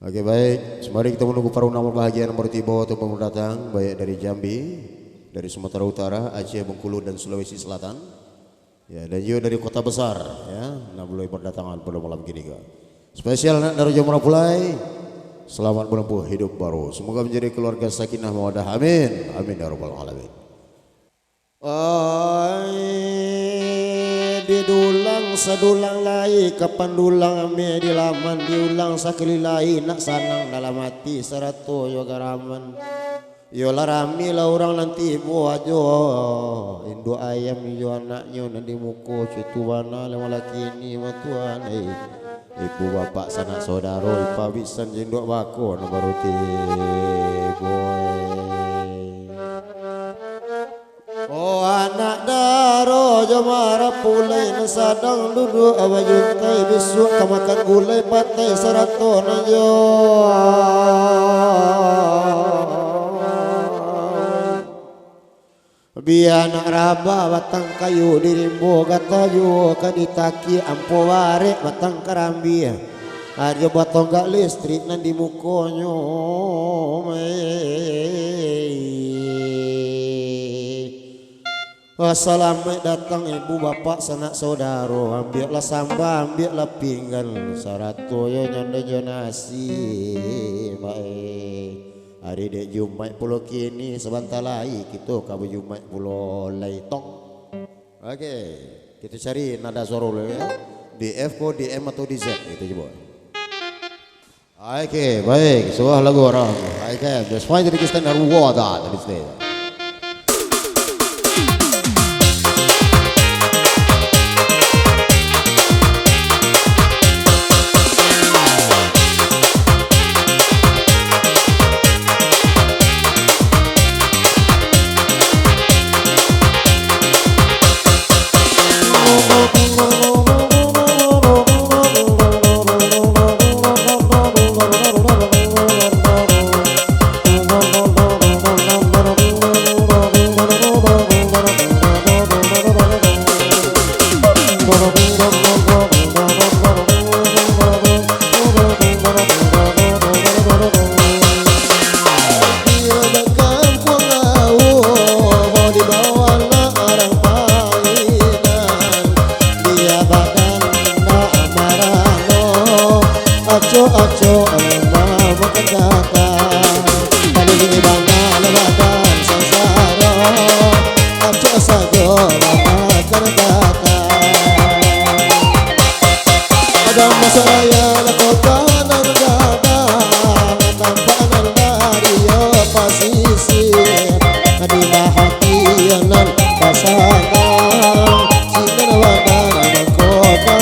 Oke baik, mari kita menunggu para undangan bahagia nomor tiba atau datang baik dari Jambi, dari Sumatera Utara, Aceh, Bengkulu dan Sulawesi Selatan. Ya, dan juga dari kota besar ya, nah boleh berdatangan pada malam ini kak. Spesial nak dari Jomara Pulai. Selamat menempuh hidup baru. Semoga menjadi keluarga sakinah mawaddah. Amin. Amin ya rabbal alamin. Didulang sedulang lai kapan dulang ame di laman diulang sakali lai nak sanang dalam hati serato yoga raman yo larami lah orang nanti ibu ajo indo ayam yo anaknya nanti muko cutu wana lama laki ini matuan ibu bapak sanak saudara ipa bisan jendok bako no baru boy. Oh anak daro Jomara Pulai nasadang duduk awajuntai besok kamakan gulai patai serato najo biar anak raba batang kayu dirimbo gatayo kaditaki ampo warek batang karambi ada batong gak listrik nanti mukonyo Selamat datang ibu bapak sanak saudara, ambillah samba ambillah pinggan sarato yo nyanda jo nasi baik hari dek Jumat pulau kini sebentar lagi kita kabu Jumat pulau Laitong. Oke kita cari nada suara ya di F ko di M atau di Z itu coba. Oke baik sebuah lagu orang oke just find the standard water tadi sini. Aco Allah makan datang kali ini bangga lebaran sangsara aco saja makan datang ada masaya la kota nan gadang tampanan dari yo pasisir di hati nan pasangan sinan wadana kota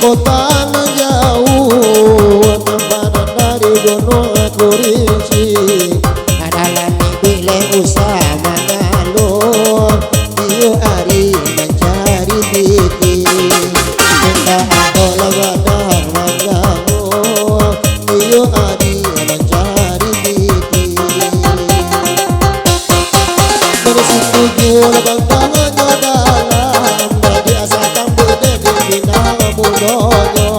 kota nan jauh tampanan dari gunung Kurinci adalah bila usaha mengalun dia hari mencari titik kita ada lawadan mengganggu dia hari mencari titik dari situ jual bantangannya dalam dari asal tambah dari binang budonyo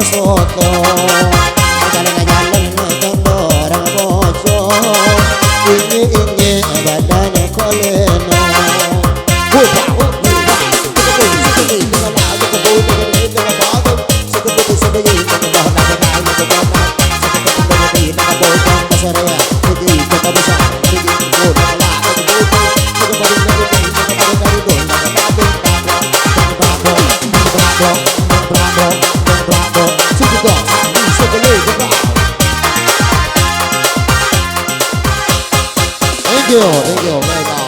soto jalan-jalan nonton orang bocor ini badannya koleno Thank you, very